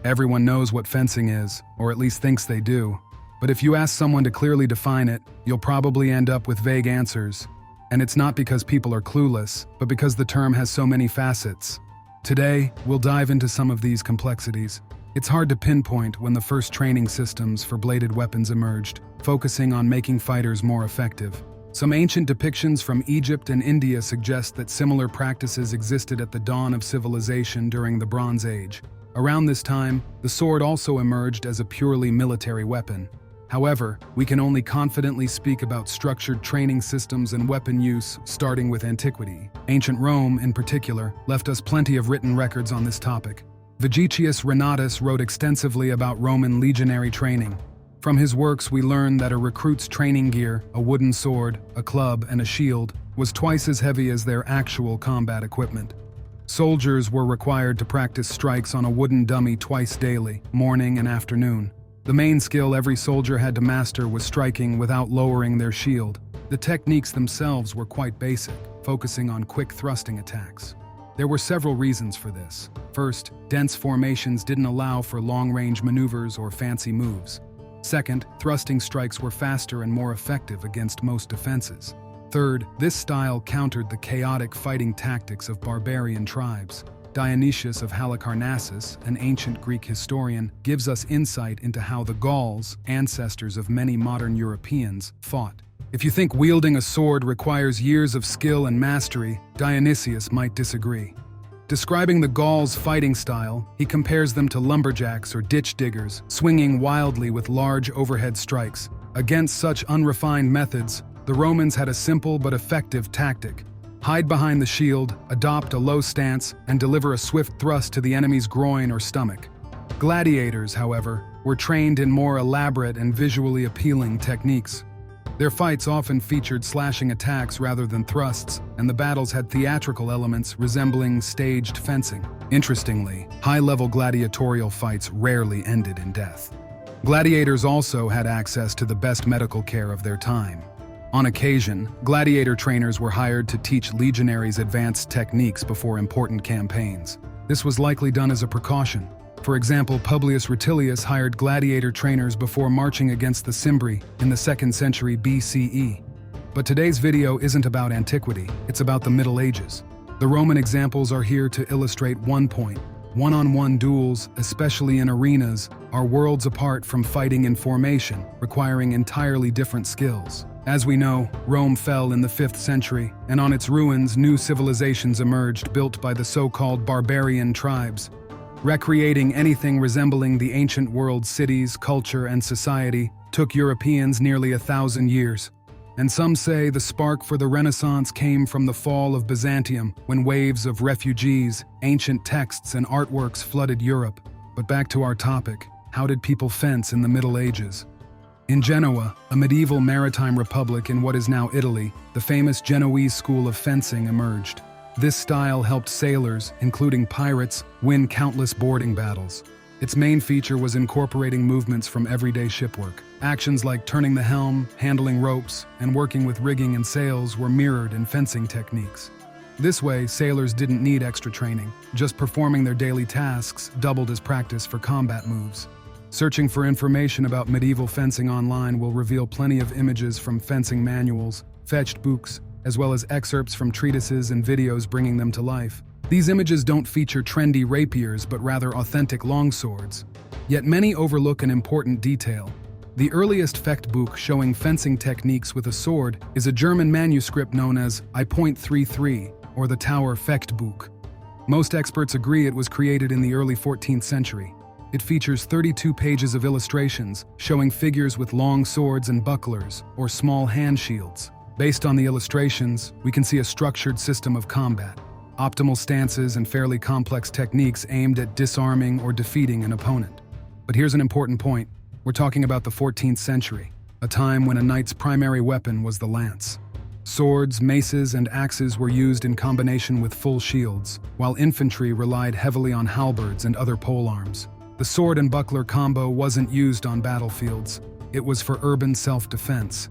Everyone knows what fencing is, or at least thinks they do. But if you ask someone to clearly define it, you'll probably end up with vague answers. And it's not because people are clueless, but because the term has so many facets. Today, we'll dive into some of these complexities. It's hard to pinpoint when the first training systems for bladed weapons emerged, focusing on making fighters more effective. Some ancient depictions from Egypt and India suggest that similar practices existed at the dawn of civilization during the Bronze Age. Around this time, the sword also emerged as a purely military weapon. However, we can only confidently speak about structured training systems and weapon use starting with Antiquity. Ancient Rome, in particular, left us plenty of written records on this topic. Vegetius Renatus wrote extensively about Roman legionary training. From his works, we learn that a recruit's training gear, a wooden sword, a club, and a shield, was twice as heavy as their actual combat equipment. Soldiers were required to practice strikes on a wooden dummy twice daily, morning and afternoon. The main skill every soldier had to master was striking without lowering their shield. The techniques themselves were quite basic, focusing on quick thrusting attacks. There were several reasons for this. First, dense formations didn't allow for long-range maneuvers or fancy moves. Second, thrusting strikes were faster and more effective against most defenses. Third, this style countered the chaotic fighting tactics of barbarian tribes. Dionysius of Halicarnassus, an ancient Greek historian, gives us insight into how the Gauls, ancestors of many modern Europeans, fought. If you think wielding a sword requires years of skill and mastery, Dionysius might disagree. Describing the Gauls' fighting style, he compares them to lumberjacks or ditch diggers, swinging wildly with large overhead strikes. Against such unrefined methods, the Romans had a simple but effective tactic. Hide behind the shield, adopt a low stance, and deliver a swift thrust to the enemy's groin or stomach. Gladiators, however, were trained in more elaborate and visually appealing techniques. Their fights often featured slashing attacks rather than thrusts, and the battles had theatrical elements resembling staged fencing. Interestingly, high-level gladiatorial fights rarely ended in death. Gladiators also had access to the best medical care of their time. On occasion, gladiator trainers were hired to teach legionaries advanced techniques before important campaigns. This was likely done as a precaution. For example, Publius Rutilius hired gladiator trainers before marching against the Cimbri in the 2nd century BCE. But today's video isn't about antiquity, it's about the Middle Ages. The Roman examples are here to illustrate one point. One-on-one duels, especially in arenas, are worlds apart from fighting in formation, requiring entirely different skills. As we know, Rome fell in the 5th century, and on its ruins, new civilizations emerged built by the so-called barbarian tribes. Recreating anything resembling the ancient world's cities, culture, and society took Europeans nearly 1,000 years. And some say the spark for the Renaissance came from the fall of Byzantium, when waves of refugees, ancient texts, and artworks flooded Europe. But back to our topic, how did people fence in the Middle Ages? In Genoa, a medieval maritime republic in what is now Italy, the famous Genoese school of fencing emerged. This style helped sailors, including pirates, win countless boarding battles. Its main feature was incorporating movements from everyday shipwork. Actions like turning the helm, handling ropes, and working with rigging and sails were mirrored in fencing techniques. This way, sailors didn't need extra training. Just performing their daily tasks doubled as practice for combat moves. Searching for information about medieval fencing online will reveal plenty of images from fencing manuals, fetched books, as well as excerpts from treatises and videos bringing them to life. These images don't feature trendy rapiers, but rather authentic longswords. Yet many overlook an important detail. The earliest Fechtbuch showing fencing techniques with a sword is a German manuscript known as I.33, or the Tower Fechtbuch. Most experts agree it was created in the early 14th century. It features 32 pages of illustrations showing figures with long swords and bucklers, or small hand shields. Based on the illustrations, we can see a structured system of combat, optimal stances and fairly complex techniques aimed at disarming or defeating an opponent. But here's an important point. We're talking about the 14th century, a time when a knight's primary weapon was the lance. Swords, maces, and axes were used in combination with full shields, while infantry relied heavily on halberds and other polearms. The sword and buckler combo wasn't used on battlefields. It was for urban self-defense.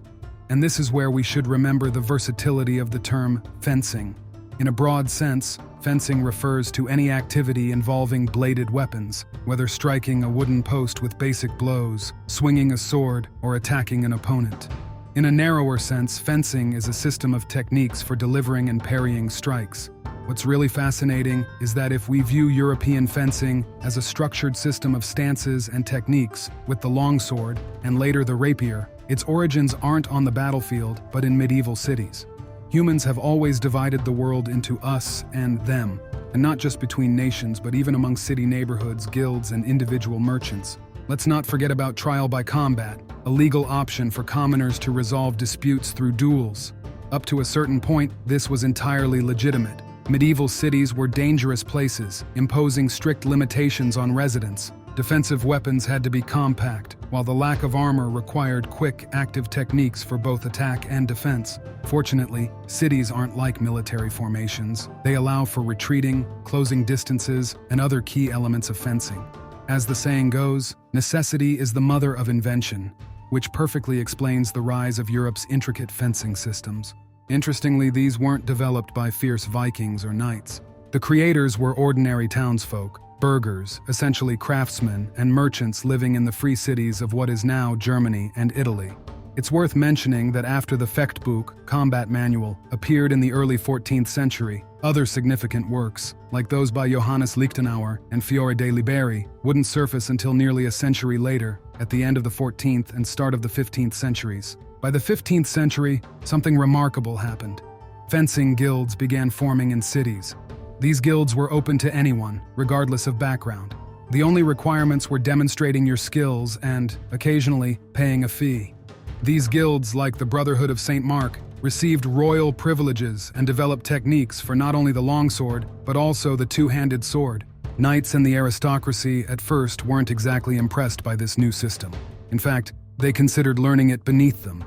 And this is where we should remember the versatility of the term fencing. In a broad sense, fencing refers to any activity involving bladed weapons, whether striking a wooden post with basic blows, swinging a sword, or attacking an opponent. In a narrower sense, fencing is a system of techniques for delivering and parrying strikes. What's really fascinating is that if we view European fencing as a structured system of stances and techniques, with the longsword and later the rapier, its origins aren't on the battlefield but in medieval cities. Humans have always divided the world into us and them, and not just between nations, but even among city neighborhoods, guilds, and individual merchants. Let's not forget about trial by combat, a legal option for commoners to resolve disputes through duels. Up to a certain point, this was entirely legitimate. Medieval cities were dangerous places, imposing strict limitations on residents. Defensive weapons had to be compact, while the lack of armor required quick, active techniques for both attack and defense. Fortunately, cities aren't like military formations. They allow for retreating, closing distances, and other key elements of fencing. As the saying goes, necessity is the mother of invention, which perfectly explains the rise of Europe's intricate fencing systems. Interestingly, these weren't developed by fierce Vikings or knights. The creators were ordinary townsfolk, burghers, essentially craftsmen, and merchants living in the free cities of what is now Germany and Italy. It's worth mentioning that after the Fechtbuch, combat manual, appeared in the early 14th century, other significant works, like those by Johannes Lichtenauer and Fiore de' Liberi, wouldn't surface until nearly a century later, at the end of the 14th and start of the 15th centuries. By the 15th century, something remarkable happened. Fencing guilds began forming in cities. These guilds were open to anyone, regardless of background. The only requirements were demonstrating your skills and, occasionally, paying a fee. These guilds, like the Brotherhood of St. Mark, received royal privileges and developed techniques for not only the longsword, but also the two-handed sword. Knights and the aristocracy at first weren't exactly impressed by this new system. In fact, they considered learning it beneath them.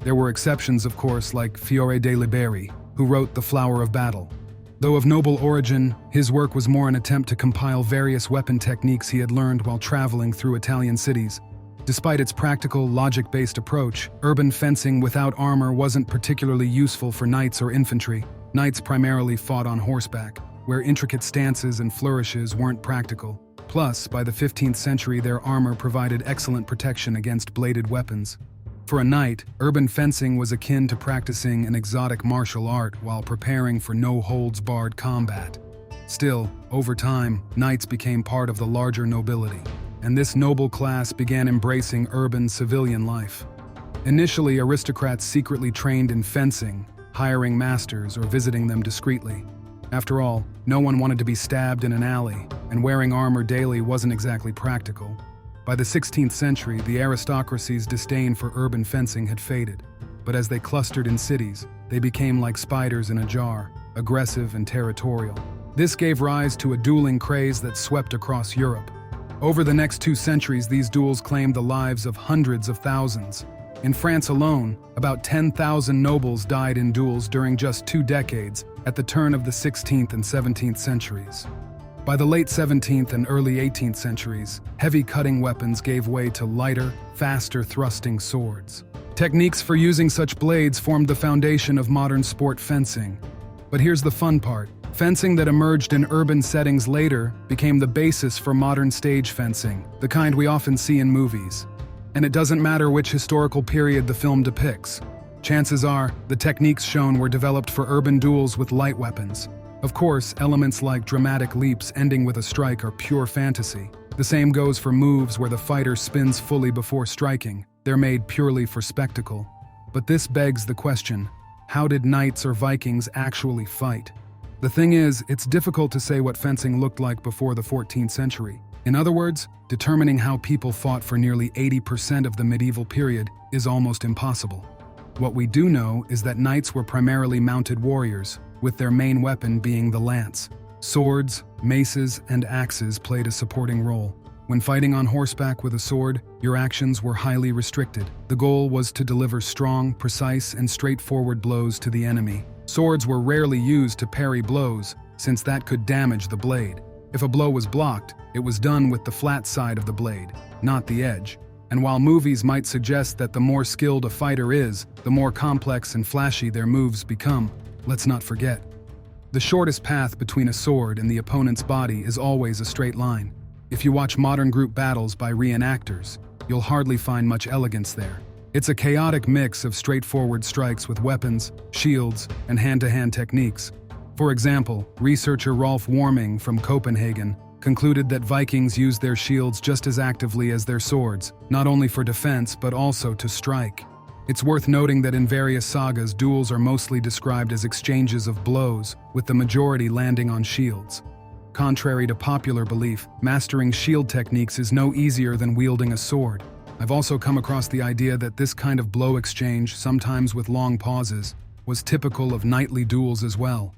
There were exceptions, of course, like Fiore de' Liberi, who wrote The Flower of Battle. Though of noble origin, his work was more an attempt to compile various weapon techniques he had learned while traveling through Italian cities. Despite its practical, logic-based approach, urban fencing without armor wasn't particularly useful for knights or infantry. Knights primarily fought on horseback, where intricate stances and flourishes weren't practical. Plus, by the 15th century, their armor provided excellent protection against bladed weapons. For a knight, urban fencing was akin to practicing an exotic martial art while preparing for no-holds-barred combat. Still, over time, knights became part of the larger nobility, and this noble class began embracing urban civilian life. Initially, aristocrats secretly trained in fencing, hiring masters or visiting them discreetly. After all, no one wanted to be stabbed in an alley, and wearing armor daily wasn't exactly practical. By the 16th century, the aristocracy's disdain for urban fencing had faded, but as they clustered in cities, they became like spiders in a jar, aggressive and territorial. This gave rise to a dueling craze that swept across Europe. Over the next 2 centuries, these duels claimed the lives of hundreds of thousands. In France alone, about 10,000 nobles died in duels during just 2 decades, at the turn of the 16th and 17th centuries. By the late 17th and early 18th centuries, heavy cutting weapons gave way to lighter, faster thrusting swords. Techniques for using such blades formed the foundation of modern sport fencing. But here's the fun part. Fencing that emerged in urban settings later became the basis for modern stage fencing, the kind we often see in movies. And it doesn't matter which historical period the film depicts. Chances are, the techniques shown were developed for urban duels with light weapons. Of course, elements like dramatic leaps ending with a strike are pure fantasy. The same goes for moves where the fighter spins fully before striking. They're made purely for spectacle. But this begs the question, how did knights or Vikings actually fight? The thing is, it's difficult to say what fencing looked like before the 14th century. In other words, determining how people fought for nearly 80% of the medieval period is almost impossible. What we do know is that knights were primarily mounted warriors, with their main weapon being the lance. Swords, maces, and axes played a supporting role. When fighting on horseback with a sword, your actions were highly restricted. The goal was to deliver strong, precise, and straightforward blows to the enemy. Swords were rarely used to parry blows, since that could damage the blade. If a blow was blocked, it was done with the flat side of the blade, not the edge. And while movies might suggest that the more skilled a fighter is, the more complex and flashy their moves become, let's not forget, The shortest path between a sword and the opponent's body is always a straight line. If you watch modern group battles by reenactors, you'll hardly find much elegance there. It's a chaotic mix of straightforward strikes with weapons, shields, and hand-to-hand techniques. For example, researcher Rolf Warming from Copenhagen concluded that Vikings used their shields just as actively as their swords, not only for defense but also to strike. It's worth noting that in various sagas, duels are mostly described as exchanges of blows, with the majority landing on shields. Contrary to popular belief, mastering shield techniques is no easier than wielding a sword. I've also come across the idea that this kind of blow exchange, sometimes with long pauses, was typical of knightly duels as well.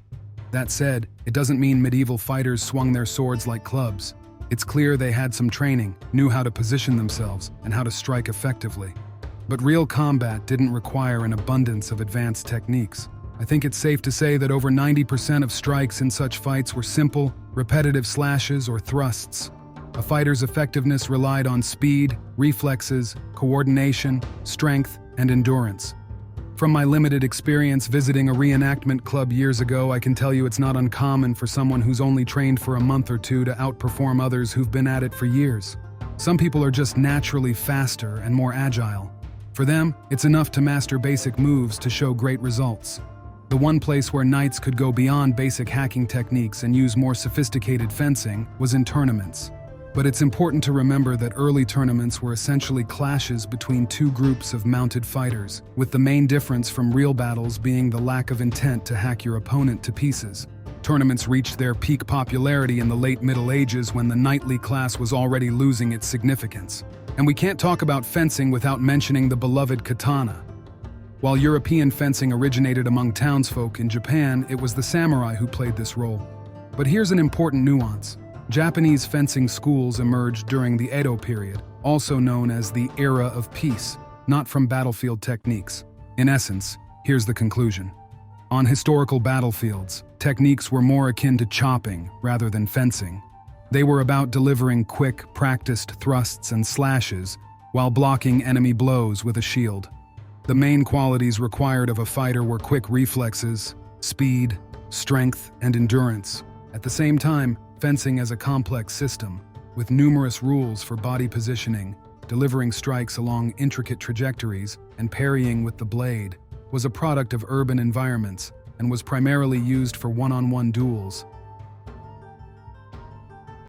That said, it doesn't mean medieval fighters swung their swords like clubs. It's clear they had some training, knew how to position themselves, and how to strike effectively. But real combat didn't require an abundance of advanced techniques. I think it's safe to say that over 90% of strikes in such fights were simple, repetitive slashes or thrusts. A fighter's effectiveness relied on speed, reflexes, coordination, strength, and endurance. From my limited experience visiting a reenactment club years ago, I can tell you it's not uncommon for someone who's only trained for a month or two to outperform others who've been at it for years. Some people are just naturally faster and more agile. For them, it's enough to master basic moves to show great results. The one place where knights could go beyond basic hacking techniques and use more sophisticated fencing was in tournaments. But it's important to remember that early tournaments were essentially clashes between two groups of mounted fighters, with the main difference from real battles being the lack of intent to hack your opponent to pieces. Tournaments reached their peak popularity in the late Middle Ages when the knightly class was already losing its significance. And we can't talk about fencing without mentioning the beloved katana. While European fencing originated among townsfolk in Japan, it was the samurai who played this role. But here's an important nuance. Japanese fencing schools emerged during the Edo period, also known as the Era of Peace, not from battlefield techniques. In essence, here's the conclusion. On historical battlefields, techniques were more akin to chopping rather than fencing. They were about delivering quick, practiced thrusts and slashes while blocking enemy blows with a shield. The main qualities required of a fighter were quick reflexes, speed, strength, and endurance. At the same time, fencing as a complex system, with numerous rules for body positioning, delivering strikes along intricate trajectories, and parrying with the blade, was a product of urban environments and was primarily used for one-on-one duels,